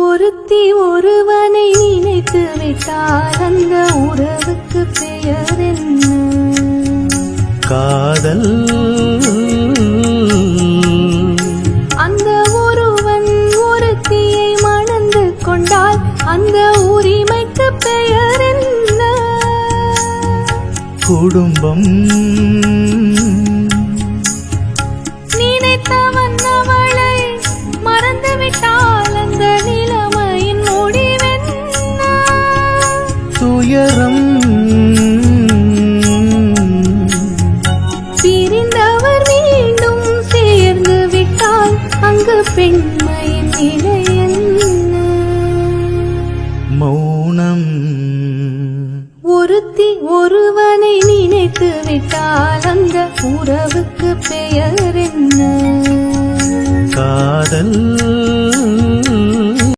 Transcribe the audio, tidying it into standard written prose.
ஒருத்தி ஒருவனை நினைத்து விட்டால் அந்த உறவுக்கு பெயர் என்ன? காதல். அந்த ஒருவன் ஒருத்தியை மணந்து கொண்டால் அந்த உரிமைக்கு பெயர் என்ன? குடும்பம். நினைத்தவன் அவளை மறந்துவிட்டால் அந்த நிலைமையின் முடிவென்ன? துயரம். பிரிந்தவர் மீண்டும் சேர்ந்து விட்டால் அங்கு பெண்மையின் நிலை என்ன? மௌனம். ஒருத்தி ஒருவனை நினைத்து விட்டால் அந்த உறவு